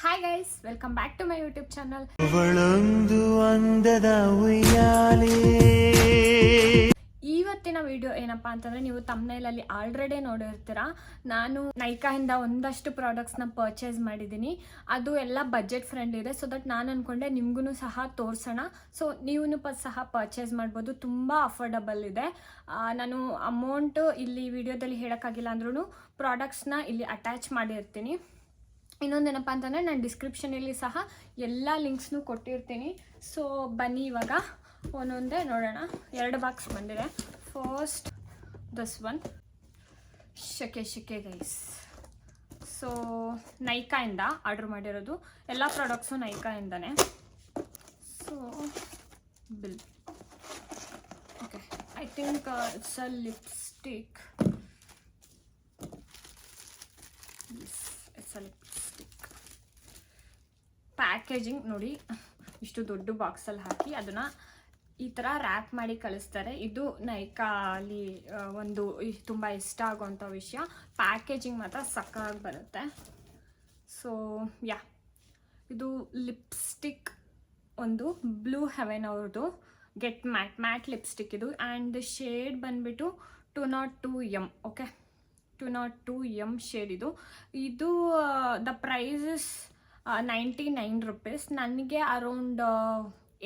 Hi guys, welcome back to my YouTube channel. ಇವತ್ತಿನ video ಏನಪ್ಪಾ ಅಂತಂದ್ರೆ, ನೀವು ತಮ್ನೇಲಲ್ಲಿ ಆಲ್ರೆಡಿ ನೋಡಿರ್ತೀರಾ. ನಾನು ನೈಕಾಯಿಂದ ಒಂದಷ್ಟು ಪ್ರಾಡಕ್ಟ್ಸ್ನ ಪರ್ಚೇಸ್ ಮಾಡಿದ್ದೀನಿ. ಅದು ಎಲ್ಲ ಬಜೆಟ್ ಫ್ರೆಂಡ್ ಇದೆ. ಸೊ ದಟ್ ನಾನು ಅನ್ಕೊಂಡೆ ನಿಮ್ಗೂ ಸಹ ತೋರಿಸೋಣ. ಸೊ ನೀವು ಸಹ ಪರ್ಚೇಸ್ ಮಾಡ್ಬೋದು. ತುಂಬ ಅಫೋರ್ಡಬಲ್ ಇದೆ. ನಾನು ಅಮೌಂಟ್ ಇಲ್ಲಿ ವಿಡಿಯೋದಲ್ಲಿ ಹೇಳೋಕ್ಕಾಗಿಲ್ಲ ಅಂದ್ರೂ ಪ್ರಾಡಕ್ಟ್ಸ್ನ ಇಲ್ಲಿ ಅಟ್ಯಾಚ್ ಮಾಡಿರ್ತೀನಿ. ಇನ್ನೊಂದೇನಪ್ಪ ಅಂತಂದರೆ ನಾನು ಡಿಸ್ಕ್ರಿಪ್ಷನಲ್ಲಿ ಸಹ ಎಲ್ಲ ಲಿಂಕ್ಸ್ನೂ ಕೊಟ್ಟಿರ್ತೀನಿ. ಸೊ ಬನ್ನಿ ಇವಾಗ ಒಂದೊಂದೇ ನೋಡೋಣ. 2 ಬಾಕ್ಸ್ ಬಂದಿದೆ. ಫಸ್ಟ್ ದಿಸ್ ಒನ್, ಶಕೆ ಗೈಸ್. ಸೊ ನೈಕಾಯಿಂದ ಆರ್ಡರ್ ಮಾಡಿರೋದು. ಎಲ್ಲ ಪ್ರಾಡಕ್ಟ್ಸು ನೈಕಾಯಿಂದನೇ. So bill, okay, I think it's a lipstick. Packaging ನೋಡಿ, ಇಷ್ಟು ದೊಡ್ಡ ಬಾಕ್ಸಲ್ಲಿ ಹಾಕಿ ಅದನ್ನು ಈ ಥರ ರ್ಯಾಪ್ ಮಾಡಿ ಕಳಿಸ್ತಾರೆ. ಇದು ನೈಕಾಲಿ ಒಂದು ತುಂಬ ಇಷ್ಟ ಆಗೋವಂಥ ವಿಷಯ. ಪ್ಯಾಕೇಜಿಂಗ್ ಮಾತ್ರ ಸಕ್ಕತ್ತಾಗಿ ಬರುತ್ತೆ. ಸೊ ಇದು ಲಿಪ್ಸ್ಟಿಕ್ ಒಂದು ಬ್ಲೂ ಹೆವೆನ್ ಅವ್ರದ್ದು ಗೆಟ್ ಮ್ಯಾಟ್ ಲಿಪ್ಸ್ಟಿಕ್ ಇದು. ಆ್ಯಂಡ್ ಶೇಡ್ ಬಂದುಬಿಟ್ಟು 202M. ಓಕೆ, 202M ಶೇಡ್ ಇದು. The prices 99 rupees. ನನಗೆ ಅರೌಂಡ್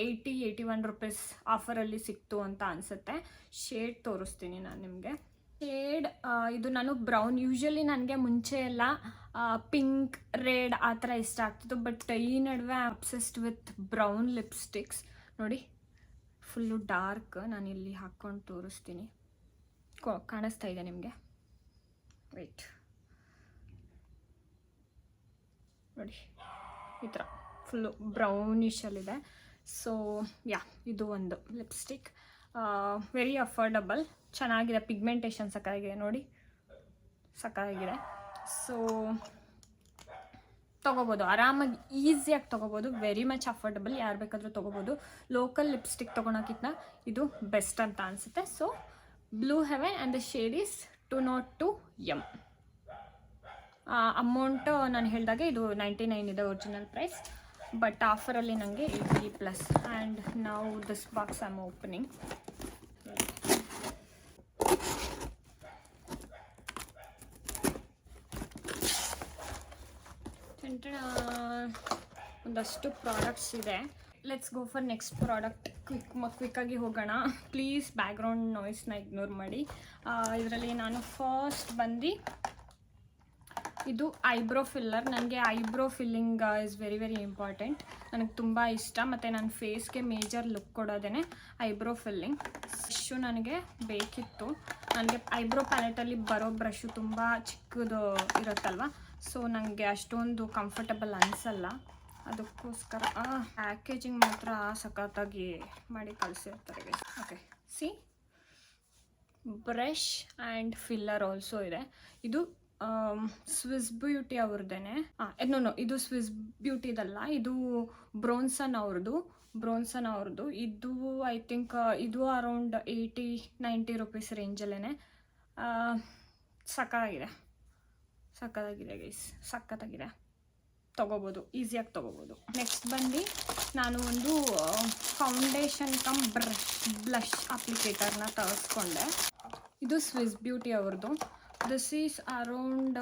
80-81 ರುಪೀಸ್ ಆಫರಲ್ಲಿ ಸಿಕ್ತು ಅಂತ ಅನಿಸುತ್ತೆ. ಶೇಡ್ ತೋರಿಸ್ತೀನಿ ನಾನು ನಿಮಗೆ. ಶೇಡ್ ಇದು ನಾನು ಬ್ರೌನ್. ಯೂಶ್ವಲಿ ನನಗೆ ಮುಂಚೆ ಎಲ್ಲ ಪಿಂಕ್, ರೆಡ್ ಆ ಥರ ಇಷ್ಟ ಆಗ್ತಿತ್ತು. ಬಟ್ ಈ ನಡುವೆ ಅಬ್ಸೆಸ್ಡ್ ವಿತ್ ಬ್ರೌನ್ ಲಿಪ್ಸ್ಟಿಕ್ಸ್. ನೋಡಿ, ಫುಲ್ಲು ಡಾರ್ಕ್. ನಾನು ಇಲ್ಲಿ ಹಾಕ್ಕೊಂಡು ತೋರಿಸ್ತೀನಿ. ಕಾಣಿಸ್ತಾ ಇದೆ ನಿಮಗೆ? ವೆಯ್ಟ್ ನೋಡಿ, ಈ ಥರ ಫುಲ್ಲು ಬ್ರೌನಿಷಲ್ಲಿದೆ. ಸೊ ಇದು ಒಂದು ಲಿಪ್ಸ್ಟಿಕ್. ವೆರಿ ಅಫೋರ್ಡಬಲ್, ಚೆನ್ನಾಗಿದೆ. ಪಿಗ್ಮೆಂಟೇಷನ್ ಸಕ್ಕತ್ತಾಗಿದೆ ನೋಡಿ, ಸಕ್ಕತ್ತಾಗಿದೆ. ಸೊ ತೊಗೋಬೋದು, ಆರಾಮಾಗಿ ಈಸಿಯಾಗಿ ತೊಗೋಬೋದು. ವೆರಿ ಮಚ್ ಅಫೋರ್ಡಬಲ್, ಯಾರು ಬೇಕಾದರೂ ತೊಗೋಬೋದು. ಲೋಕಲ್ ಲಿಪ್ಸ್ಟಿಕ್ ತೊಗೊಳಕ್ಕಿಂತ ಇದು ಬೆಸ್ಟ್ ಅಂತ ಅನಿಸುತ್ತೆ. So blue Heaven and the shade is 202M. Amount ನಾನು ಹೇಳಿದಾಗೆ ಇದು 99 ಇದೆ ಒರಿಜಿನಲ್ ಪ್ರೈಸ್. ಬಟ್ ಆಫರಲ್ಲಿ ನನಗೆ 80+. ಆ್ಯಂಡ್ ನಾವು this box I am opening. ಒಂದಷ್ಟು ಪ್ರಾಡಕ್ಟ್ಸ್ ಇದೆ. Let's go for next product. ಕ್ವಿಕ್ಕಾಗಿ ಹೋಗೋಣ. ಪ್ಲೀಸ್ ಬ್ಯಾಕ್ಗ್ರೌಂಡ್ ನಾಯ್ಸ್ನ ಇಗ್ನೋರ್ ಮಾಡಿ. ಇದರಲ್ಲಿ ನಾನು ಫಸ್ಟ್ ಬಂದು ಇದು ಐಬ್ರೋ ಫಿಲ್ಲರ್. ನನಗೆ eyebrow filling is very important. ನನಗೆ ತುಂಬ ಇಷ್ಟ. ಮತ್ತು ನನ್ನ ಫೇಸ್ಗೆ ಮೇಜರ್ ಲುಕ್ ಕೊಡೋದೇ ಐಬ್ರೋ ಫಿಲ್ಲಿಂಗ್. ಬ್ರಷು ನನಗೆ ಬೇಕಿತ್ತು. ನನಗೆ ಐಬ್ರೋ ಪ್ಯಾಲೆಟಲ್ಲಿ ಬರೋ ಬ್ರಷು ತುಂಬ ಚಿಕ್ಕದು ಇರುತ್ತಲ್ವ. ಸೊ ನನಗೆ ಅಷ್ಟೊಂದು ಕಂಫರ್ಟಬಲ್ ಅನಿಸಲ್ಲ. ಅದಕ್ಕೋಸ್ಕರ ಪ್ಯಾಕೇಜಿಂಗ್ ಮಾತ್ರ ಸಖತ್ತಾಗಿ ಮಾಡಿ ಕಳಿಸಿರ್ತಾರೆ. Okay, see, brush and filler also ಇದೆ. ಇದು ಸ್ವಿಸ್ ಬ್ಯೂಟಿ ಅವ್ರದ್ದೇನೆ. ಇದು ಸ್ವಿಸ್ ಬ್ಯೂಟಿದಲ್ಲ, ಇದು ಬ್ರೋನ್ಸನ್ ಅವ್ರದ್ದು. ಇದು ಐ ಥಿಂಕ್ ಇದು ಅರೌಂಡ್ 80-90 ರುಪೀಸ್ ರೇಂಜಲ್ಲೇ. ಸಕ್ಕತ್ತಾಗಿದೆ ಗೈಸ್, ಸಕ್ಕತ್ತಾಗಿದೆ. ತೊಗೋಬೋದು, ಈಸಿಯಾಗಿ ತೊಗೋಬೋದು. ನೆಕ್ಸ್ಟ್ ಬಂದು ನಾನು ಒಂದು ಫೌಂಡೇಶನ್ ಕಮ್ ಬ್ಲಷ್ ಅಪ್ಲಿಕೇಟರ್ನ ತರಿಸ್ಕೊಂಡೆ. ಇದು ಸ್ವಿಸ್ ಬ್ಯೂಟಿ ಅವ್ರದ್ದು. This is around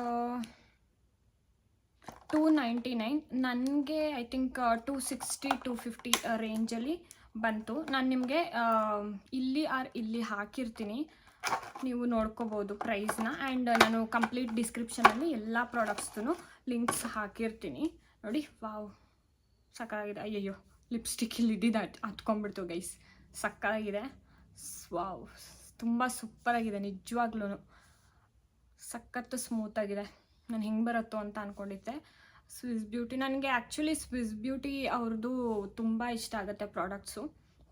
299. ನನಗೆ ಐ ಥಿಂಕ್ 260-250 ರೇಂಜಲ್ಲಿ ಬಂತು. ನಾನು ನಿಮಗೆ ಇಲ್ಲಿ ಹಾಕಿರ್ತೀನಿ, ನೀವು ನೋಡ್ಕೋಬೋದು ಪ್ರೈಸ್ನ. ಆ್ಯಂಡ್ ನಾನು ಕಂಪ್ಲೀಟ್ ಡಿಸ್ಕ್ರಿಪ್ಷನಲ್ಲಿ ಎಲ್ಲ ಪ್ರಾಡಕ್ಟ್ಸ್ದು ಲಿಂಕ್ಸ್ ಹಾಕಿರ್ತೀನಿ ನೋಡಿ. ವಾವ್, ಸಕ್ಕತ್ತಾಗಿದೆ. ಅಯ್ಯಯ್ಯೋ, ಲಿಪ್ಸ್ಟಿಕ್ ಇಲ್ಲಿ ಇದ್ದಿದ್ದು ಹತ್ಕೊಂಡ್ಬಿಡ್ತು ಗೈಸ್. ಸಕ್ಕತ್ತಾಗಿದೆ. ವಾವ್, ತುಂಬ ಸೂಪರಾಗಿದೆ ನಿಜವಾಗ್ಲೂ. ಸಖತ್ತು ಸ್ಮೂತಾಗಿದೆ. ನಾನು ಹೆಂಗೆ ಬರುತ್ತೋ ಅಂತ ಅಂದ್ಕೊಂಡಿದ್ದೆ. ಸ್ವಿಸ್ ಬ್ಯೂಟಿ ನನಗೆ ಆ್ಯಕ್ಚುಲಿ ಸ್ವಿಸ್ ಬ್ಯೂಟಿ ಅವ್ರದ್ದು ತುಂಬ ಇಷ್ಟ ಆಗುತ್ತೆ ಪ್ರಾಡಕ್ಟ್ಸು.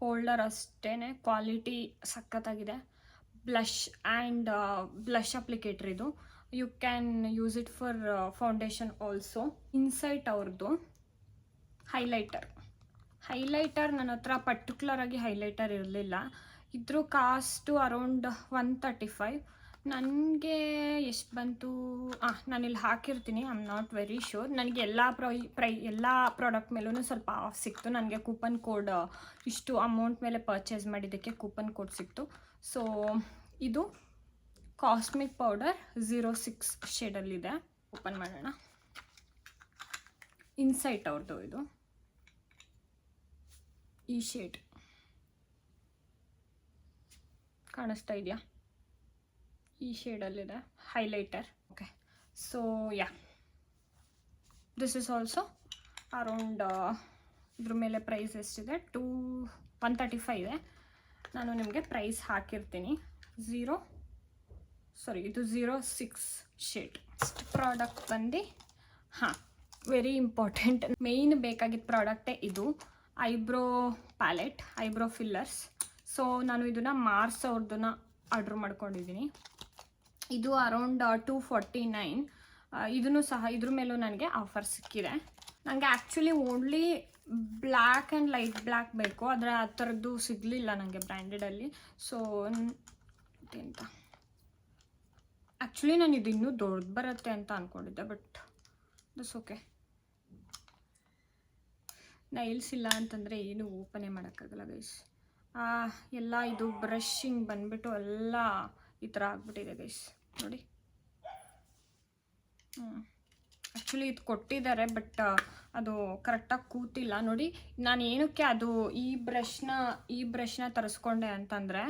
ಹೋಲ್ಡರ್ ಅಷ್ಟೇ, ಕ್ವಾಲಿಟಿ ಸಖತ್ತಾಗಿದೆ. ಬ್ಲಷ್ ಆ್ಯಂಡ್ ಬ್ಲಷ್ ಅಪ್ಲಿಕೇಟರ್ ಇದು. You can use it for foundation also. Insight ಅವ್ರದ್ದು ಹೈಲೈಟರ್ ನನ್ನ ಹತ್ರ ಪರ್ಟಿಕ್ಯುಲರಾಗಿ ಹೈಲೈಟರ್ ಇರಲಿಲ್ಲ. ಇದ್ರ ಕಾಸ್ಟು ಅರೌಂಡ್ 135. ನನಗೆ ಎಷ್ಟು ಬಂತು, ನಾನಿಲ್ಲಿ ಹಾಕಿರ್ತೀನಿ, I am not very sure. ನನಗೆ ಎಲ್ಲ ಪ್ರಾಡಕ್ಟ್ ಮೇಲೂ ಸ್ವಲ್ಪ ಆಫ್ ಸಿಕ್ತು. ನನಗೆ ಕೂಪನ್ ಕೋಡ್ ಇಷ್ಟು ಅಮೌಂಟ್ ಮೇಲೆ ಪರ್ಚೇಸ್ ಮಾಡಿದ್ದಕ್ಕೆ ಕೂಪನ್ ಕೋಡ್ ಸಿಕ್ತು. ಸೊ ಇದು ಕಾಸ್ಮಿಕ್ ಪೌಡರ್ 06 ಶೇಡಲ್ಲಿದೆ. ಓಪನ್ ಮಾಡೋಣ. ಇನ್ಸೈಟ್ ಅವ್ರದ್ದು ಇದು ಈ ಶೇಡ್ ಕಾಣಿಸ್ತಾ ಇದೆಯಾ? ಈ ಶೇಡಲ್ಲಿದೆ highlighter. Okay, so yeah, this is also around ಇದ್ರ ಮೇಲೆ ಪ್ರೈಸ್ ಎಷ್ಟಿದೆ? 135 ಇದೆ. ನಾನು ನಿಮಗೆ ಪ್ರೈಸ್ ಹಾಕಿರ್ತೀನಿ. ಇದು 06 ಶೇಡ್. ನೆಕ್ಸ್ಟ್ ಪ್ರಾಡಕ್ಟ್ ಬಂದು ವೆರಿ ಇಂಪಾರ್ಟೆಂಟ್, ಮೇಯ್ನ್ ಬೇಕಾಗಿದ್ದ ಪ್ರಾಡಕ್ಟೇ ಇದು, eyebrow palette, eyebrow fillers. So ನಾನು ಇದನ್ನು ಮಾರ್ಸ್ ಅವ್ರದ್ದನ್ನ ಆರ್ಡ್ರ್ ಮಾಡ್ಕೊಂಡಿದ್ದೀನಿ. ಇದು ಅರೌಂಡ್ 249. ಇದನ್ನು ಸಹ ಇದ್ರ ಮೇಲೂ ನನಗೆ ಆಫರ್ ಸಿಕ್ಕಿದೆ. ನನಗೆ actually only black and light black ಬೇಕು, ಆದರೆ ಆ ಥರದ್ದು ಸಿಗಲಿಲ್ಲ ನನಗೆ ಬ್ರ್ಯಾಂಡೆಡಲ್ಲಿ. ಸೊ ಎಂತ ಆ್ಯಕ್ಚುಲಿ ನಾನು ಇದು ಇನ್ನೂ ದೊಡ್ಡದು ಬರುತ್ತೆ ಅಂತ ಅಂದ್ಕೊಂಡಿದ್ದೆ, ಬಟ್ ದಟ್ಸ್ ಓಕೆ. ನೈಲ್ಸ್ ಇಲ್ಲ ಅಂತಂದರೆ ಏನು ಓಪನೇ ಮಾಡೋಕ್ಕಾಗಲ್ಲ ಗೈಸ್. ಎಲ್ಲ ಇದು ಬ್ರಷಿಂಗ್ ಬಂದುಬಿಟ್ಟು ಎಲ್ಲ ಈ ಥರ ಆಗ್ಬಿಟ್ಟಿದೆ ಗೈಸ್, ನೋಡಿ. ಆ್ಯಕ್ಚುಲಿ ಇದು ಕೊಟ್ಟಿದ್ದಾರೆ, ಬಟ್ ಅದು ಕರೆಕ್ಟಾಗಿ ಕೂತಿಲ್ಲ ನೋಡಿ. ನಾನು ಏನಕ್ಕೆ ಅದು ಈ ಬ್ರಷ್ನ ತರಿಸ್ಕೊಂಡೆ ಅಂತಂದರೆ,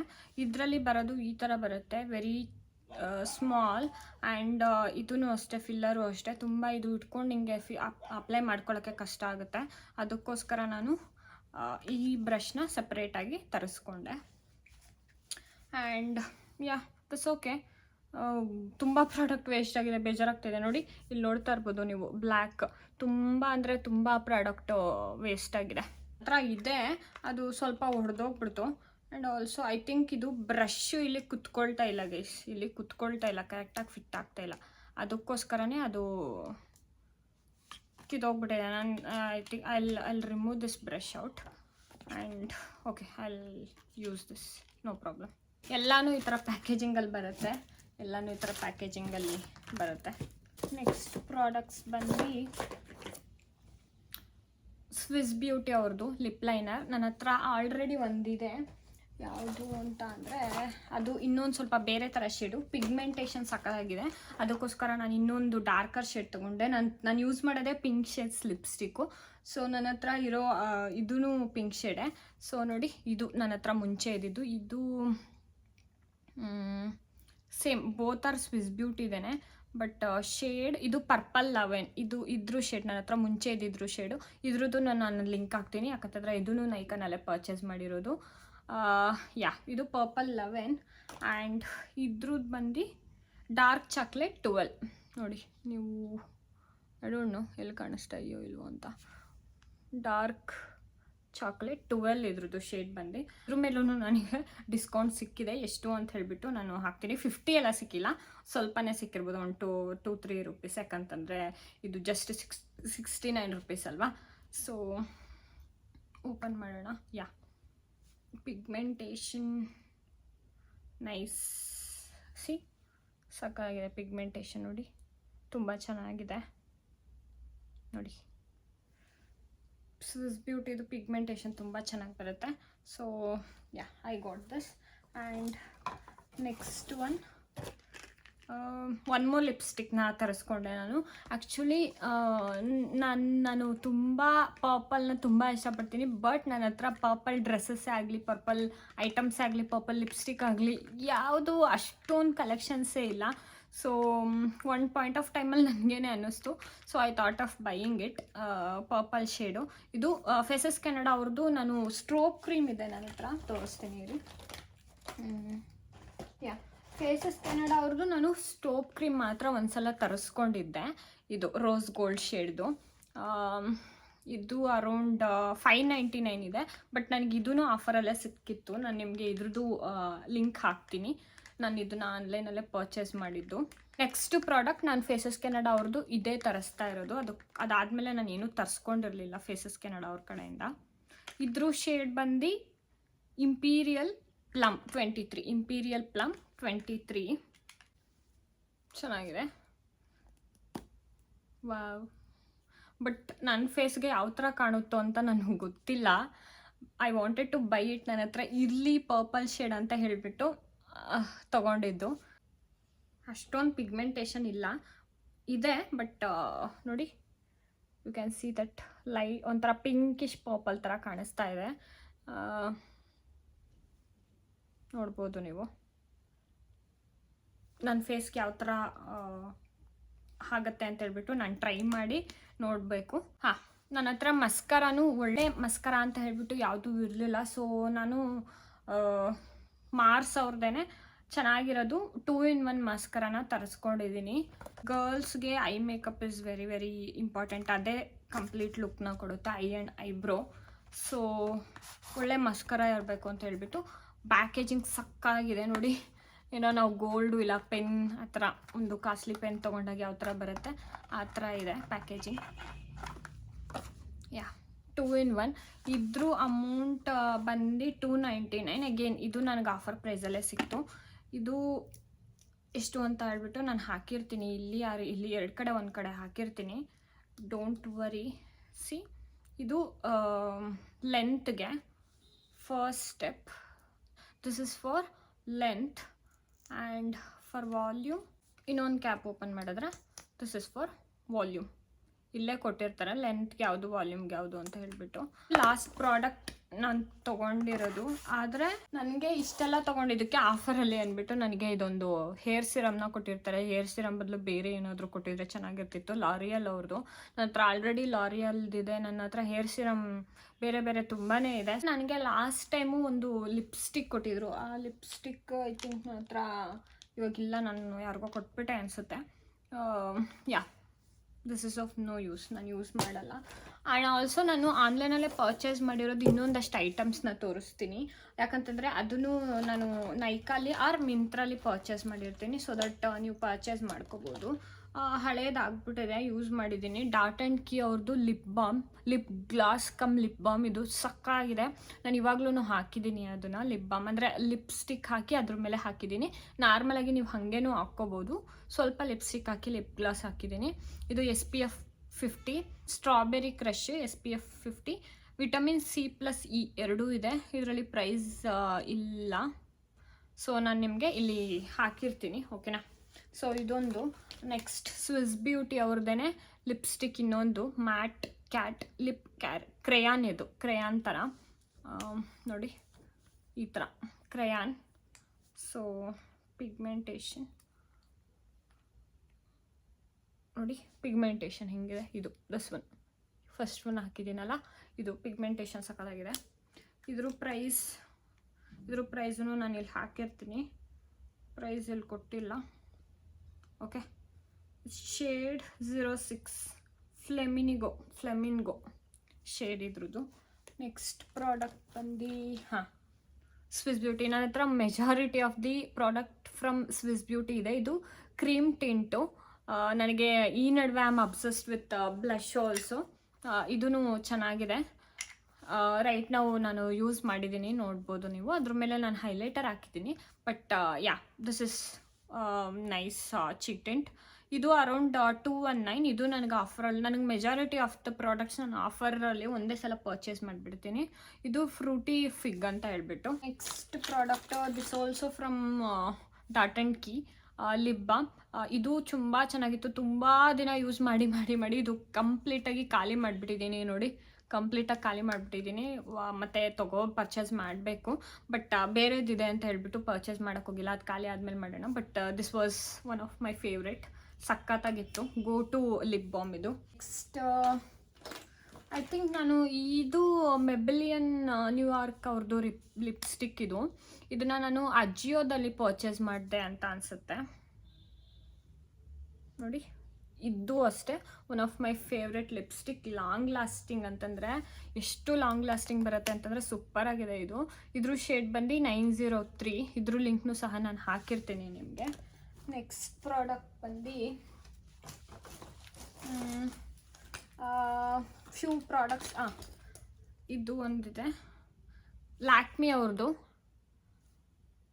ಇದರಲ್ಲಿ ಬರೋದು ಈ ಥರ ಬರುತ್ತೆ, ವೆರಿ ಸ್ಮಾಲ್. ಆ್ಯಂಡ್ ಇದೂ ಅಷ್ಟೇ, ಫಿಲ್ಲರು ಅಷ್ಟೇ, ತುಂಬ ಇದು ಇಟ್ಕೊಂಡು ಹಿಂಗೆ ಅಪ್ಲೈ ಮಾಡ್ಕೊಳ್ಳೋಕ್ಕೆ ಕಷ್ಟ ಆಗುತ್ತೆ. ಅದಕ್ಕೋಸ್ಕರ ನಾನು ಈ ಬ್ರಷ್ನ ಸಪ್ರೇಟಾಗಿ ತರಿಸ್ಕೊಂಡೆ. And yeah, that's okay. ತುಂಬ ಪ್ರಾಡಕ್ಟ್ ವೇಸ್ಟ್ ಆಗಿದೆ, ಬೇಜಾರಾಗ್ತಿದೆ ನೋಡಿ. ಇಲ್ಲಿ ನೋಡ್ತಾ ಇರ್ಬೋದು ನೀವು, ಬ್ಲ್ಯಾಕ್ ತುಂಬ ಅಂದರೆ ತುಂಬ ಪ್ರಾಡಕ್ಟು ವೇಸ್ಟ್ ಆಗಿದೆ. ಹತ್ರ ಇದೆ, ಅದು ಸ್ವಲ್ಪ ಹೊಡೆದೋಗ್ಬಿಡ್ತು. ಆ್ಯಂಡ್ ಆಲ್ಸೋ ಐ ಥಿಂಕ್ ಇದು ಬ್ರಷ್ಷು ಇಲ್ಲಿ ಕುತ್ಕೊಳ್ತಾ ಇಲ್ಲ ಗೈಸ್, ಇಲ್ಲಿ ಕುತ್ಕೊಳ್ತಾ ಇಲ್ಲ, ಕರೆಕ್ಟಾಗಿ ಫಿಟ್ ಆಗ್ತಾ ಇಲ್ಲ. ಅದಕ್ಕೋಸ್ಕರನೇ ಅದು ಕಿತ್ತೋಗ್ಬಿಟ್ಟಿದೆ. ನಾನು I think I'll remove this brush out and okay, I'll use this, no problem. ಎಲ್ಲನೂ ಈ ಥರ ಪ್ಯಾಕೇಜಿಂಗಲ್ಲಿ ಬರುತ್ತೆ, ನೆಕ್ಸ್ಟ್ ಪ್ರಾಡಕ್ಟ್ಸ್ ಬಂದು ಸ್ವಿಸ್ ಬ್ಯೂಟಿ ಅವ್ರದ್ದು ಲಿಪ್ ಲೈನರ್. ನನ್ನ ಹತ್ರ ಆಲ್ರೆಡಿ ಒಂದಿದೆ. ಯಾವುದು ಅಂತ ಅಂದರೆ ಅದು ಇನ್ನೊಂದು ಸ್ವಲ್ಪ ಬೇರೆ ಥರ ಶೇಡು, ಪಿಗ್ಮೆಂಟೇಷನ್ ಸಕ್ಕತ್ತಾಗಿದೆ. ಅದಕ್ಕೋಸ್ಕರ ನಾನು ಇನ್ನೊಂದು ಡಾರ್ಕರ್ ಶೇಡ್ ತೊಗೊಂಡೆ. ನಾನು ಯೂಸ್ ಮಾಡೋದೇ ಪಿಂಕ್ ಶೇಡ್ಸ್ ಲಿಪ್ಸ್ಟಿಕ್ಕು. ಸೊ ನನ್ನ ಹತ್ರ ಇರೋ ಇದೂ ಪಿಂಕ್ ಶೇಡೆ. ಸೊ ನೋಡಿ, ಇದು ನನ್ನ ಹತ್ರ ಮುಂಚೆ ಇದ್ದಿದ್ದು, ಇದು same both are Swiss beauty ಇದೇನೆ, ಬಟ್ ಶೇಡ್ ಇದು ಪರ್ಪಲ್ ಲವೆನ್, ಇದ್ರ ಶೇಡ್ ನನ್ನ ಹತ್ರ ಮುಂಚೆ ಇದ್ದಿದ್ರು ಶೇಡು. ಇದ್ರದ್ದು ನಾನು ಲಿಂಕ್ ಹಾಕ್ತೀನಿ, ಯಾಕಂತಂದರೆ ಇದೂ ನೈಕಾನಲ್ಲೇ ಪರ್ಚೇಸ್ ಮಾಡಿರೋದು. ಯಾ, ಇದು ಪರ್ಪಲ್ ಲವೆನ್. ಆ್ಯಂಡ್ ಇದ್ರದ್ದು ಬಂದು ಡಾರ್ಕ್ ಚಾಕ್ಲೇಟ್ 12. ನೋಡಿ ನೀವು, ಐ ಡೋಂಟ್ ನೋ ಎಲ್ಲಿ ಕಾಣಿಸ್ತಾ ಇದೆಯೋ ಇಲ್ವೋ ಅಂತ. ಡಾರ್ಕ್ ಚಾಕ್ಲೇಟ್ 12 ಇದ್ರದ್ದು ಶೇಡ್ ಬಂದು. ಇದ್ರ ಮೇಲೂ ನನಗೆ ಡಿಸ್ಕೌಂಟ್ ಸಿಕ್ಕಿದೆ. ಎಷ್ಟು ಅಂತ ಹೇಳಿಬಿಟ್ಟು ನಾನು ಹಾಕ್ತೀನಿ. 50 ಎಲ್ಲ ಸಿಕ್ಕಿಲ್ಲ, ಸ್ವಲ್ಪನೇ ಸಿಕ್ಕಿರ್ಬೋದು, ಒಂದು 2-3 ರುಪೀಸ್. ಯಾಕಂತಂದರೆ ಇದು ಜಸ್ಟ್ 69 ರುಪೀಸ್ ಅಲ್ವಾ. ಸೊ ಓಪನ್ ಮಾಡೋಣ. ಯಾ, ಪಿಗ್ಮೆಂಟೇಷನ್ ನೈಸ್, ಸಾಕಾಗಿದೆ ಪಿಗ್ಮೆಂಟೇಷನ್ ನೋಡಿ, ತುಂಬ ಚೆನ್ನಾಗಿದೆ ನೋಡಿ. ಸ್ವಿಸ್ ಬ್ಯೂಟಿದು ಪಿಗ್ಮೆಂಟೇಷನ್ ತುಂಬ ಚೆನ್ನಾಗಿ ಬರುತ್ತೆ. So yeah, I got this. And next one more ಲಿಪ್ಸ್ಟಿಕ್ನ ತರಿಸ್ಕೊಂಡೆ ನಾನು. ಆ್ಯಕ್ಚುಲಿ ನಾನು ತುಂಬ ಪರ್ಪಲ್ನ ತುಂಬ ಇಷ್ಟಪಡ್ತೀನಿ, ಬಟ್ ನನ್ನ ಹತ್ರ ಪರ್ಪಲ್ ಡ್ರೆಸ್ಸಸ್ಸೇ ಆಗಲಿ, ಪರ್ಪಲ್ ಐಟಮ್ಸ್ ಆಗಲಿ, ಪರ್ಪಲ್ ಲಿಪ್ಸ್ಟಿಕ್ ಆಗಲಿ ಯಾವುದು ಅಷ್ಟೊಂದು ಕಲೆಕ್ಷನ್ಸೇ ಇಲ್ಲ. ಸೊ ಒನ್ ಪಾಯಿಂಟ್ ಆಫ್ ಟೈಮಲ್ಲಿ ನನಗೇನೆ ಅನ್ನಿಸ್ತು. So I thought of buying it. Purple shade ಇದು ಫೇಸಸ್ ಕೆನಡಾ ಅವ್ರದ್ದು. ನಾನು ಸ್ಟ್ರೋಕ್ ಕ್ರೀಮ್ ಇದೆ ನನ್ನ ಹತ್ರ, ತೋರಿಸ್ತೀನಿ ಇರಿ. ಯಾ, ಫೇಸಸ್ ಕೆನಡಾ ಅವ್ರದ್ದು ನಾನು ಸ್ಟೋಪ್ ಕ್ರೀಮ್ ಮಾತ್ರ ಒಂದ್ಸಲ ತರಿಸ್ಕೊಂಡಿದ್ದೆ. ಇದು ರೋಸ್ ಗೋಲ್ಡ್ ಶೇಡ್ದು. ಇದು ಅರೌಂಡ್ 599 ಇದೆ, ಬಟ್ ನನಗೆ ಇದೂ ಆಫರಲ್ಲೇ ಸಿಕ್ಕಿತ್ತು. ನಾನು ನಿಮಗೆ ಇದ್ರದ್ದು ಲಿಂಕ್ ಹಾಕ್ತೀನಿ. ನಾನು ಇದನ್ನು ಆನ್ಲೈನಲ್ಲೇ ಪರ್ಚೇಸ್ ಮಾಡಿದ್ದು. ನೆಕ್ಸ್ಟ್ ಪ್ರಾಡಕ್ಟ್ ನಾನು ಫೇಸಸ್ ಕೆನಡಾ ಅವ್ರದ್ದು ಇದೇ ತರಿಸ್ತಾ ಇರೋದು. ಅದಾದಮೇಲೆ ನಾನು ಏನೂ ತರಿಸ್ಕೊಂಡಿರಲಿಲ್ಲ ಫೇಸಸ್ ಕೆನಡಾ ಅವ್ರ ಕಡೆಯಿಂದ. ಇದ್ರ ಶೇಡ್ ಬಂದು ಇಂಪೀರಿಯಲ್ ಪ್ಲಮ್ 23. ಚೆನ್ನಾಗಿದೆ. ವಾವ್. ಬಟ್ ನನ್ನ ಫೇಸ್ಗೆ ಯಾವ ಥರ ಕಾಣುತ್ತೋ ಅಂತ ನನಗೆ ಗೊತ್ತಿಲ್ಲ. I wanted to buy it. ನನ್ನ ಹತ್ರ ಇರಲಿ ಪರ್ಪಲ್ ಶೇಡ್ ಅಂತ ಹೇಳಿಬಿಟ್ಟು ತೊಗೊಂಡಿದ್ದು. ಅಷ್ಟೊಂದು ಪಿಗ್ಮೆಂಟೇಷನ್ ಇಲ್ಲ, ಇದೆ ಬಟ್ ನೋಡಿ, ಯು ಕ್ಯಾನ್ ಸಿ ದಟ್ ಒಂಥರ ಪಿಂಕಿಶ್ ಪರ್ಪಲ್ ಥರ ಕಾಣಿಸ್ತಾ ಇದೆ. ನೋಡ್ಬೋದು ನೀವು ನನ್ನ ಫೇಸ್ಗೆ ಯಾವ ಥರ ಆಗುತ್ತೆ ಅಂತ ಹೇಳ್ಬಿಟ್ಟು ನಾನು ಟ್ರೈ ಮಾಡಿ ನೋಡಬೇಕು. ಹಾಂ, ನನ್ನ ಹತ್ರ ಮಸ್ಕರಾನು ಒಳ್ಳೆ ಮಸ್ಕರ ಅಂತ ಹೇಳ್ಬಿಟ್ಟು ಯಾವುದೂ ಇರಲಿಲ್ಲ. ಸೊ ನಾನು ಮಾರ್ಸ್ ಅವ್ರದ್ದೇನೆ ಚೆನ್ನಾಗಿರೋದು 2-in-1 ಮಸ್ಕರಾನ ತರಿಸ್ಕೊಂಡಿದ್ದೀನಿ. ಗರ್ಲ್ಸ್ಗೆ I makeup is very very important. ಅದೇ ಕಂಪ್ಲೀಟ್ ಲುಕ್ನ ಕೊಡುತ್ತೆ, ಐ ಆ್ಯಂಡ್ ಐಬ್ರೋ. ಸೊ ಒಳ್ಳೆ ಮಸ್ಕರ ಇರಬೇಕು ಅಂತ ಹೇಳ್ಬಿಟ್ಟು ಪ್ಯಾಕೇಜಿಂಗ್ ಸಕ್ಕಾಗಿದೆ ನೋಡಿ. ಏನೋ ನಾವು ಗೋಲ್ಡು ಇಲ್ಲ ಪೆನ್ ಆ ಥರ ಒಂದು ಕಾಸ್ಟ್ಲಿ ಪೆನ್ ತೊಗೊಂಡಾಗ ಯಾವ ಥರ ಬರುತ್ತೆ ಆ ಥರ ಇದೆ ಪ್ಯಾಕೇಜಿಂಗ್. ಯಾ, 2-in-1. ಇದ್ರ ಅಮೌಂಟ್ ಬಂದು $299. ಅಗೇನ್ ಇದು ನನಗೆ ಆಫರ್ ಪ್ರೈಸಲ್ಲೇ ಸಿಕ್ತು. ಇದು ಎಷ್ಟು ಅಂತ ಹೇಳ್ಬಿಟ್ಟು ನಾನು ಹಾಕಿರ್ತೀನಿ ಇಲ್ಲಿ 2 ಕಡೆ ಒಂದು ಕಡೆ ಹಾಕಿರ್ತೀನಿ. Don't worry. ಸಿ, ಇದು ಲೆಂತ್ಗೆ first step. This is for length and for volume. ಇನ್ನೊಂದು ಕ್ಯಾಪ್ ಓಪನ್ ಮಾಡಿದ್ರೆ ದಿಸ್ ಇಸ್ ಫಾರ್ ವಾಲ್ಯೂಮ್. ಇಲ್ಲೇ ಕೊಟ್ಟಿರ್ತಾರೆ ಲೆಂತ್ಗೆ ಯಾವುದು ವಾಲ್ಯೂಮ್ಗೆ ಯಾವುದು ಅಂತ ಹೇಳಿಬಿಟ್ಟು. ಲಾಸ್ಟ್ ಪ್ರಾಡಕ್ಟ್ ನಾನು ತೊಗೊಂಡಿರೋದು, ಆದರೆ ನನಗೆ ಇಷ್ಟೆಲ್ಲ ತೊಗೊಂಡಿದ್ದಕ್ಕೆ ಆಫರಲ್ಲಿ ಅಂದ್ಬಿಟ್ಟು ನನಗೆ ಇದೊಂದು ಹೇರ್ ಸಿರಮ್ನ ಕೊಟ್ಟಿರ್ತಾರೆ. ಹೇರ್ ಸಿರಮ್ ಬದಲು ಬೇರೆ ಏನಾದರೂ ಕೊಟ್ಟಿದ್ರೆ ಚೆನ್ನಾಗಿರ್ತಿತ್ತು. ಲಾರಿಯಲ್ ಅವ್ರದ್ದು. ನನ್ನ ಹತ್ರ ಆಲ್ರೆಡಿ ಲಾರಿಯಲ್ದಿದೆ. ನನ್ನ ಹತ್ರ ಹೇರ್ ಸಿರಮ್ ಬೇರೆ ಬೇರೆ ತುಂಬಾ ಇದೆ. ನನಗೆ ಲಾಸ್ಟ್ ಟೈಮು ಒಂದು ಲಿಪ್ಸ್ಟಿಕ್ ಕೊಟ್ಟಿದ್ರು. ಆ ಲಿಪ್ಸ್ಟಿಕ್ ಐ ಥಿಂಕ್ ನನ್ನ ಹತ್ರ ಇವಾಗಿಲ್ಲ, ನಾನು ಯಾರಿಗೋ ಕೊಟ್ಬಿಟ್ಟೆ ಅನಿಸುತ್ತೆ. Yeah, this is of no use, ನಾನು ಯೂಸ್ ಮಾಡಲ್ಲ. ಆ್ಯಂಡ್ ಆಲ್ಸೋ ನಾನು ಆನ್ಲೈನಲ್ಲೇ ಪರ್ಚೇಸ್ ಮಾಡಿರೋದು ಇನ್ನೊಂದಷ್ಟು ಐಟಮ್ಸ್ನ ತೋರಿಸ್ತೀನಿ. ಯಾಕಂತಂದರೆ ಅದನ್ನು ನಾನು ನೈಕಾಲಿ ಆರ್ ಮಿಂತ್ರಲ್ಲಿ ಪರ್ಚೇಸ್ ಮಾಡಿರ್ತೀನಿ. ಸೊ ದಟ್ ನೀವು ಪರ್ಚೇಸ್ ಮಾಡ್ಕೋಬೋದು. ಹಳೇದಾಗ್ಬಿಟ್ಟಿದೆ, ಯೂಸ್ ಮಾಡಿದ್ದೀನಿ. ಡಾಟ್ ಆ್ಯಂಡ್ ಕೀ ಅವ್ರದ್ದು lip gloss cum lip balm. ಇದು ಸಕ್ಕಾಗಿದೆ. ನಾನು ಇವಾಗ್ಲೂ ಹಾಕಿದ್ದೀನಿ ಅದನ್ನು. ಲಿಪ್ ಬಾಮ್ ಅಂದರೆ ಲಿಪ್ಸ್ಟಿಕ್ ಹಾಕಿ ಅದ್ರ ಮೇಲೆ ಹಾಕಿದ್ದೀನಿ. ನಾರ್ಮಲಾಗಿ ನೀವು ಹಾಗೇನೂ ಹಾಕ್ಕೋಬೋದು. ಸ್ವಲ್ಪ ಲಿಪ್ಸ್ಟಿಕ್ ಹಾಕಿ ಲಿಪ್ ಗ್ಲಾಸ್ ಹಾಕಿದ್ದೀನಿ. ಇದು SPF 50 strawberry crush SPF 50. Vitamin C+E ಎರಡೂ ಇದೆ. ಇದರಲ್ಲಿ ಪ್ರೈಸ್ ಇಲ್ಲ, ಸೊ ನಾನು ನಿಮಗೆ ಇಲ್ಲಿ ಹಾಕಿರ್ತೀನಿ, ಓಕೆನಾ. ಸೊ ಇದೊಂದು. ನೆಕ್ಸ್ಟ್ ಸ್ವಿಸ್ ಬ್ಯೂಟಿ ಅವ್ರದ್ದೇ ಲಿಪ್ಸ್ಟಿಕ್, ಇನ್ನೊಂದು ಮ್ಯಾಟ್ ಕ್ಯಾಟ್ ಲಿಪ್ ಕ್ರೇಯಾನ್. ಇದು ಕ್ರೇಯಾನ್ ಥರ ನೋಡಿ, ಈ ಥರ ಕ್ರೇಯಾನ್. ಸೊ ಪಿಗ್ಮೆಂಟೇಷನ್ ನೋಡಿ, ಪಿಗ್ಮೆಂಟೇಷನ್ ಹೆಂಗಿದೆ. ಇದು ಫಸ್ಟ್ ಒನ್ ಹಾಕಿದ್ದೀನಲ್ಲ, ಇದು ಪಿಗ್ಮೆಂಟೇಷನ್ ಸಕ್ಕತ್ತಾಗಿದೆ. ಇದ್ರ ಪ್ರೈಸನ್ನು ನಾನು ಇಲ್ಲಿ ಹಾಕಿರ್ತೀನಿ. ಪ್ರೈಸ್ ಇಲ್ಲಿ ಕೊಟ್ಟಿಲ್ಲ, ಓಕೆ. ಶೇಡ್ 06 ಫ್ಲೆಮಿನ್ಗೋ ಶೇಡ್ ಇದ್ರದ್ದು. ನೆಕ್ಸ್ಟ್ ಪ್ರಾಡಕ್ಟ್ ಬಂದು ಸ್ವಿಸ್ ಬ್ಯೂಟಿ. ನನ್ನ ಹತ್ರ majority of the product from Swiss beauty ಇದೆ. ಇದು ಕ್ರೀಮ್ ಟಿಂಟು. ನನಗೆ ಈ ನಡುವೆ ಆಮ್ ಅಬ್ಸಸ್ಡ್ ವಿತ್ ಬ್ಲಷ್ ಆಲ್ಸೋ. ಇದೂ ಚೆನ್ನಾಗಿದೆ. ರೈಟ್ ನಾವು ನಾನು ಯೂಸ್ ಮಾಡಿದ್ದೀನಿ, ನೋಡ್ಬೋದು ನೀವು. ಅದ್ರ ಮೇಲೆ ನಾನು ಹೈಲೈಟರ್ ಹಾಕಿದ್ದೀನಿ. But yeah, this is nice cheek tint. ಇದು ಅರೌಂಡ್ 219. ಇದು ನನಗೆ ಆಫರಲ್ಲಿ, ನನಗೆ ಮೆಜಾರಿಟಿ ಆಫ್ ದ ಪ್ರಾಡಕ್ಟ್ಸ್ ನಾನು ಆಫರಲ್ಲಿ ಒಂದೇ ಸಲ ಪರ್ಚೇಸ್ ಮಾಡಿಬಿಡ್ತೀನಿ. ಇದು ಫ್ರೂಟಿ ಫಿಗ್ ಅಂತ ಹೇಳ್ಬಿಟ್ಟು. Next product this also from Dot and Key lip balm. ಇದು ತುಂಬ ಚೆನ್ನಾಗಿತ್ತು. ತುಂಬ ದಿನ ಯೂಸ್ ಮಾಡಿ ಇದು ಕಂಪ್ಲೀಟಾಗಿ ಖಾಲಿ ಮಾಡಿಬಿಟ್ಟಿದ್ದೀನಿ ನೋಡಿ. ಕಂಪ್ಲೀಟಾಗಿ ಖಾಲಿ ಮಾಡಿಬಿಟ್ಟಿದ್ದೀನಿ. ಮತ್ತು ಪರ್ಚೇಸ್ ಮಾಡಬೇಕು. ಬಟ್ ಬೇರೆದಿದೆ ಅಂತ ಹೇಳ್ಬಿಟ್ಟು ಪರ್ಚೇಸ್ ಮಾಡೋಕ್ಕೋಗಿಲ್ಲ. ಅದು ಖಾಲಿ ಆದಮೇಲೆ ಮಾಡೋಣ. But this was one of my favourite. ಸಖತ್ತಾಗಿತ್ತು. ಗೋ ಟು ಲಿಪ್ ಬಾಮ್ ಇದು. ನೆಕ್ಸ್ಟ್ ಐ ಥಿಂಕ್ ನಾನು ಇದು ಮೆಬೆಲಿಯನ್ ನ್ಯೂಯಾರ್ಕ್ ಅವ್ರದ್ದು ಲಿಪ್ಸ್ಟಿಕ್ ಇದು. ಇದನ್ನು ನಾನು ಅಜಿಯೋದಲ್ಲಿ ಪರ್ಚೇಸ್ ಮಾಡಿದೆ ಅಂತ ಅನಿಸುತ್ತೆ ನೋಡಿ. ಇದು ಅಷ್ಟೇ one of my favourite lipstick. Long lasting ಅಂತಂದರೆ ಎಷ್ಟು ಲಾಂಗ್ ಲಾಸ್ಟಿಂಗ್ ಬರುತ್ತೆ ಅಂತಂದರೆ ಸೂಪರ್ ಆಗಿದೆ ಇದು. ಇದ್ರ ಶೇಡ್ ಬಂದು 903. ಇದ್ರ ಲಿಂಕ್ನು ಸಹ ನಾನು ಹಾಕಿರ್ತೀನಿ ನಿಮಗೆ. ನೆಕ್ಸ್ಟ್ ಪ್ರಾಡಕ್ಟ್ ಬಂದು ಫ್ಯೂ ಪ್ರಾಡಕ್ಟ್ಸ್. ಇದು ಒಂದಿದೆ ಲ್ಯಾಕ್ಮಿ ಅವ್ರದ್ದು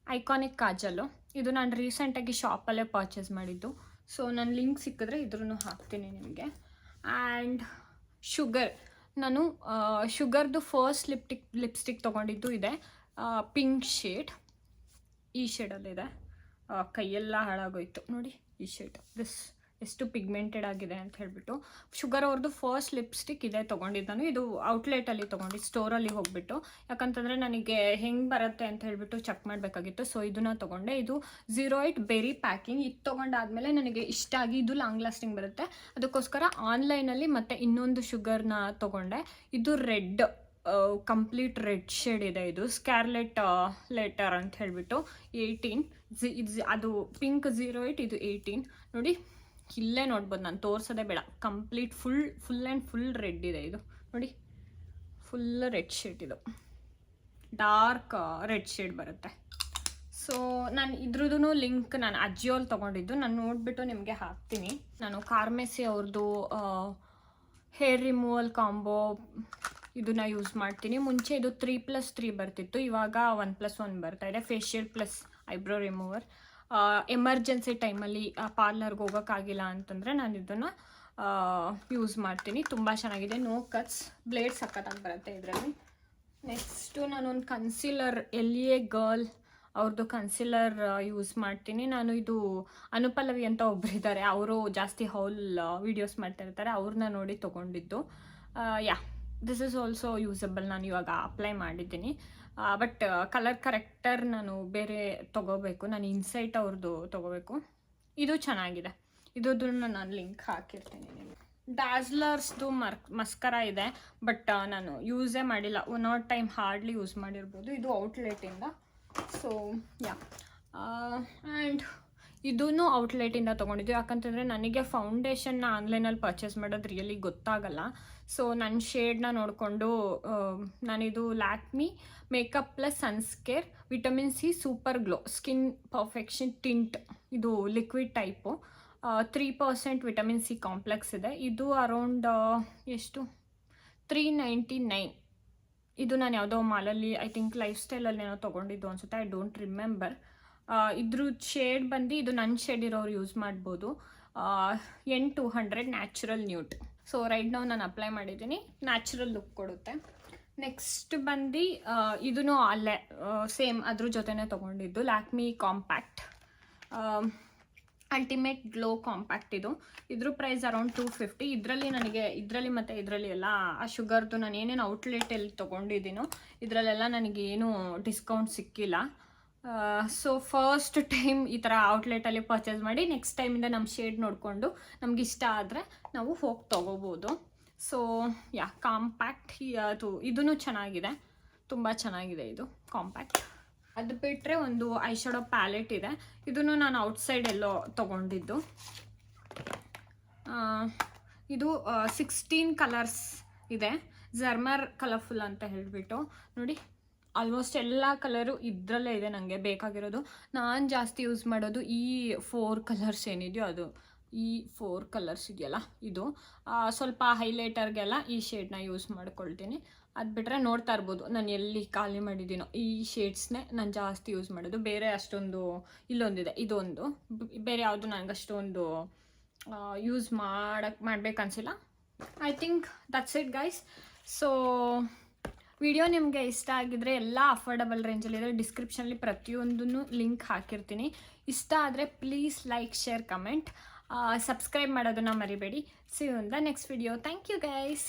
ಐಕಾನಿಕ್ ಕಾಜಲ್ಲು. ಇದು ನಾನು ರೀಸೆಂಟಾಗಿ ಶಾಪಲ್ಲೇ ಪರ್ಚೇಸ್ ಮಾಡಿದ್ದು. ಸೊ ನಾನು ಲಿಂಕ್ ಸಿಕ್ಕಿದ್ರೆ ಇದ್ರೂ ಹಾಕ್ತೀನಿ ನಿಮಗೆ. ಆ್ಯಂಡ್ ಶುಗರ್, ನಾನು ಶುಗರ್ದು ಫಸ್ಟ್ ಲಿಪ್ಸ್ಟಿಕ್ ತೊಗೊಂಡಿದ್ದು ಇದೆ, ಪಿಂಕ್ ಶೇಡ್. ಈ ಶೇಡಲ್ಲಿದೆ. ಕೈಯೆಲ್ಲ ಹಾಳಾಗೋಯ್ತು ನೋಡಿ ಈ ಶೇಡ್. ಎಷ್ಟು ಪಿಗ್ಮೆಂಟೆಡ್ ಆಗಿದೆ ಅಂತ ಹೇಳಿಬಿಟ್ಟು. ಶುಗರ್ ಅವ್ರದ್ದು ಫಸ್ಟ್ ಲಿಪ್ಸ್ಟಿಕ್ ಇದೆ ತೊಗೊಂಡಿದ್ದು ನಾನು. ಇದು ಔಟ್ಲೆಟಲ್ಲಿ ತೊಗೊಂಡಿದ್ದು, ಸ್ಟೋರಲ್ಲಿ ಹೋಗ್ಬಿಟ್ಟು. ಯಾಕಂತಂದರೆ ನನಗೆ ಹೆಂಗೆ ಬರುತ್ತೆ ಅಂತ ಹೇಳಿಬಿಟ್ಟು ಚೆಕ್ ಮಾಡಬೇಕಾಗಿತ್ತು. ಸೊ ಇದನ್ನು ತೊಗೊಂಡೆ. ಇದು 08 ಬೆರಿ ಪ್ಯಾಕಿಂಗ್. ಇದು ತೊಗೊಂಡಾದ್ಮೇಲೆ ನನಗೆ ಇಷ್ಟ ಆಗಿ, ಇದು ಲಾಂಗ್ ಲಾಸ್ಟಿಂಗ್ ಬರುತ್ತೆ, ಅದಕ್ಕೋಸ್ಕರ ಆನ್ಲೈನಲ್ಲಿ ಮತ್ತೆ ಇನ್ನೊಂದು ಶುಗರ್ನ ತೊಗೊಂಡೆ. ಇದು ರೆಡ್, ಕಂಪ್ಲೀಟ್ ರೆಡ್ ಶೇಡ್ ಇದೆ. ಇದು ಸ್ಕ್ಯಾರ್ಲೆಟ್ ಲೆಟರ್ ಅಂತ ಹೇಳಿಬಿಟ್ಟು 18. ಅದು ಪಿಂಕ್ 08, ಇದು 18. ನೋಡಿ ಇಲ್ಲೇ ನೋಡ್ಬೋದು, ನಾನು ತೋರಿಸೋದೇ ಬೇಡ. Complete full and full red ಇದೆ ಇದು ನೋಡಿ. ಫುಲ್ ರೆಡ್ ಶೇಡ್, ಇದು ಡಾರ್ಕ್ ರೆಡ್ ಶೇಡ್ ಬರುತ್ತೆ. ಸೊ ನಾನು ಇದ್ರದ್ದು ಲಿಂಕ್ ನಾನು ಅಜಿಯೋಲ್ ತೊಗೊಂಡಿದ್ದು, ನಾನು ನೋಡಿಬಿಟ್ಟು ನಿಮಗೆ ಹಾಕ್ತೀನಿ. ನಾನು ಕಾರ್ಮೆಸಿ ಅವ್ರದ್ದು ಹೇರ್ ರಿಮೂವಲ್ ಕಾಂಬೋ ಇದನ್ನ ಯೂಸ್ ಮಾಡ್ತೀನಿ. ಮುಂಚೆ ಇದು 3+3 ಬರ್ತಿತ್ತು, ಇವಾಗ 1+1 ಬರ್ತಾ ಇದೆ. Facial plus eyebrow remover. Emergency ಟೈಮಲ್ಲಿ ಪಾರ್ಲರ್ಗೆ ಹೋಗೋಕ್ಕಾಗಿಲ್ಲ ಅಂತಂದರೆ ನಾನು ಇದನ್ನು ಯೂಸ್ ಮಾಡ್ತೀನಿ. ತುಂಬ ಚೆನ್ನಾಗಿದೆ. ನೋ ಕಟ್ಸ್, ಬ್ಲೇಡ್ ಸಖತ್ತಾಗಿ ಬರುತ್ತೆ ಇದರಲ್ಲಿ. ನೆಕ್ಸ್ಟು ನಾನೊಂದು ಕನ್ಸೀಲರ್, LA ಗರ್ಲ್ ಅವ್ರದ್ದು ಕನ್ಸೀಲರ್ ಯೂಸ್ ಮಾಡ್ತೀನಿ ನಾನು. ಇದು ಅನುಪಲ್ಲವಿ ಅಂತ ಒಬ್ಬರಿದ್ದಾರೆ, ಅವರು ಜಾಸ್ತಿ ಹೌಲ್ ವೀಡಿಯೋಸ್ ಮಾಡ್ತಾ ಇರ್ತಾರೆ, ಅವ್ರನ್ನ ನೋಡಿ ತೊಗೊಂಡಿದ್ದು. ಯಾ, ದಿಸ್ ಈಸ್ ಆಲ್ಸೋ ಯೂಸಬಲ್. ನಾನು ಇವಾಗ ಅಪ್ಲೈ ಮಾಡಿದ್ದೀನಿ. ಬಟ್ ಕಲರ್ ಕರೆಕ್ಟರ್ ನಾನು ಬೇರೆ ತೊಗೋಬೇಕು, ನಾನು ಇನ್ಸೈಟ್ ಅವ್ರದ್ದು ತೊಗೋಬೇಕು. ಇದು ಚೆನ್ನಾಗಿದೆ, ಇದ್ರದ್ದು ನಾನು ಲಿಂಕ್ ಹಾಕಿರ್ತೀನಿ ನಿಮಗೆ. ಡ್ಯಾಸ್ಲರ್ಸ್ದು ಮಸ್ಕರ ಇದೆ, ಬಟ್ ನಾನು ಯೂಸೇ ಮಾಡಿಲ್ಲ. 1 or 2 ಟೈಮ್ ಹಾರ್ಡ್ಲಿ ಯೂಸ್ ಮಾಡಿರ್ಬೋದು. ಇದು ಔಟ್ಲೆಟಿಂದ. ಸೊ ಯಾ, ಆ್ಯಂಡ್ ಇದೂ ಔಟ್ಲೆಟಿಂದ ತೊಗೊಂಡಿದ್ದು. ಯಾಕಂತಂದರೆ ನನಗೆ ಫೌಂಡೇಶನ್ನ ಆನ್ಲೈನಲ್ಲಿ ಪರ್ಚೇಸ್ ಮಾಡೋದು ರಿಯಲಿ ಗೊತ್ತಾಗಲ್ಲ. ಸೊ ನನ್ನ ಶೇಡ್ನ ನೋಡಿಕೊಂಡು ನಾನಿದು Lakme makeup plus suncare vitamin C super glow skin perfection tint. ಇದು liquid type, 3% vitamin C complex ಇದೆ. ಇದು ಅರೌಂಡ್ ಎಷ್ಟು, 399. ಇದು ನಾನು ಯಾವುದೋ ಮಾಲಲ್ಲಿ, ಐ ಥಿಂಕ್ ಲೈಫ್ ಸ್ಟೈಲಲ್ಲಿ ಏನೋ ತೊಗೊಂಡಿದ್ದು ಅನಿಸುತ್ತೆ, ಐ ಡೋಂಟ್ ರಿಮೆಂಬರ್. ಇದ್ರ ಶೇಡ್ ಬಂದು, ಇದು ನನ್ನ ಶೇಡ್ ಇರೋರು ಯೂಸ್ ಮಾಡ್ಬೋದು. N200 natural ನ್ಯೂಟ್. ಸೊ ರೈಟ್ ನಾವು ನಾನು ಅಪ್ಲೈ ಮಾಡಿದ್ದೀನಿ, ನ್ಯಾಚುರಲ್ ಲುಕ್ ಕೊಡುತ್ತೆ. ನೆಕ್ಸ್ಟ್ ಬಂದು ಇದೂ ಅಲ್ಲೇ ಸೇಮ್ ಅದ್ರ ಜೊತೆನೇ ತೊಗೊಂಡಿದ್ದು, Lakme compact ultimate glow compact. ಇದ್ರ ಪ್ರೈಸ್ ಅರೌಂಡ್ 250. ಇದರಲ್ಲಿ ಮತ್ತು ಇದರಲ್ಲಿ ಎಲ್ಲ ಆ ಶುಗರ್ದು ನಾನು ಏನೇನು ಔಟ್ಲೆಟಲ್ಲಿ ತೊಗೊಂಡಿದ್ದೀನೋ ಇದರಲ್ಲೆಲ್ಲ ನನಗೆ ಏನೂ ಡಿಸ್ಕೌಂಟ್ ಸಿಕ್ಕಿಲ್ಲ. ಸೊ ಫಸ್ಟ್ ಟೈಮ್ ಈ ಥರ ಔಟ್ಲೆಟಲ್ಲಿ ಪರ್ಚೇಸ್ ಮಾಡಿ, ನೆಕ್ಸ್ಟ್ ಟೈಮಿಂದ ನಮ್ಮ ಶೇಡ್ ನೋಡಿಕೊಂಡು ನಮ್ಗೆ ಇಷ್ಟ ಆದರೆ ನಾವು ಹೋಗಿ ತೊಗೋಬೋದು. ಸೊ ಯಾ, ಕಾಂಪ್ಯಾಕ್ಟ್ ಅದು ಇದೂ ಚೆನ್ನಾಗಿದೆ, ತುಂಬ ಚೆನ್ನಾಗಿದೆ ಇದು ಕಾಂಪ್ಯಾಕ್ಟ್. ಅದು ಬಿಟ್ಟರೆ ಒಂದು ಐಶ್ಯಾಡೋ ಪ್ಯಾಲೆಟ್ ಇದೆ, ಇದನ್ನು ನಾನು ಔಟ್ಸೈಡ್ ಎಲ್ಲೋ ತೊಗೊಂಡಿದ್ದು. ಇದು 16 ಕಲರ್ಸ್ ಇದೆ, ಜರ್ಮರ್ ಕಲರ್ಫುಲ್ ಅಂತ ಹೇಳಿಬಿಟ್ಟು. ನೋಡಿ ಆಲ್ಮೋಸ್ಟ್ ಎಲ್ಲ ಕಲರು ಇದರಲ್ಲೇ ಇದೆ ನನಗೆ ಬೇಕಾಗಿರೋದು. ನಾನು ಜಾಸ್ತಿ ಯೂಸ್ ಮಾಡೋದು ಈ 4 ಕಲರ್ಸ್ ಏನಿದೆಯೋ ಅದು, ಈ 4 ಕಲರ್ಸ್ ಇದೆಯಲ್ಲ ಇದು. ಸ್ವಲ್ಪ ಹೈಲೈಟರ್ಗೆಲ್ಲ ಈ ಶೇಡ್ನ ಯೂಸ್ ಮಾಡ್ಕೊಳ್ತೀನಿ. ಅದು ಬಿಟ್ಟರೆ ನೋಡ್ತಾ ಇರ್ಬೋದು ನಾನು ಎಲ್ಲಿ ಖಾಲಿ ಮಾಡಿದ್ದೀನೋ, ಈ ಶೇಡ್ಸ್ನೇ ನಾನು ಜಾಸ್ತಿ ಯೂಸ್ ಮಾಡೋದು. ಬೇರೆ ಅಷ್ಟೊಂದು, ಇಲ್ಲೊಂದಿದೆ ಇದೊಂದು, ಬೇರೆ ಯಾವುದು ನನಗೆ ಅಷ್ಟೊಂದು ಯೂಸ್ ಮಾಡಬೇಕನ್ಸಿಲ್ಲ. I think that's it guys. So video ನಿಮಗೆ ಇಷ್ಟ ಆಗಿದ್ರೆ ಎಲ್ಲ ಅಫೋರ್ಡಬಲ್ ರೇಂಜಲ್ಲಿದೆ, ಡಿಸ್ಕ್ರಿಪ್ಷನಲ್ಲಿ ಪ್ರತಿಯೊಂದನ್ನು ಲಿಂಕ್ ಹಾಕಿರ್ತೀನಿ. ಇಷ್ಟ ಆದರೆ please like, share, comment, subscribe ಮಾಡೋದನ್ನು ಮರಿಬೇಡಿ. See you in the next video. Thank you guys.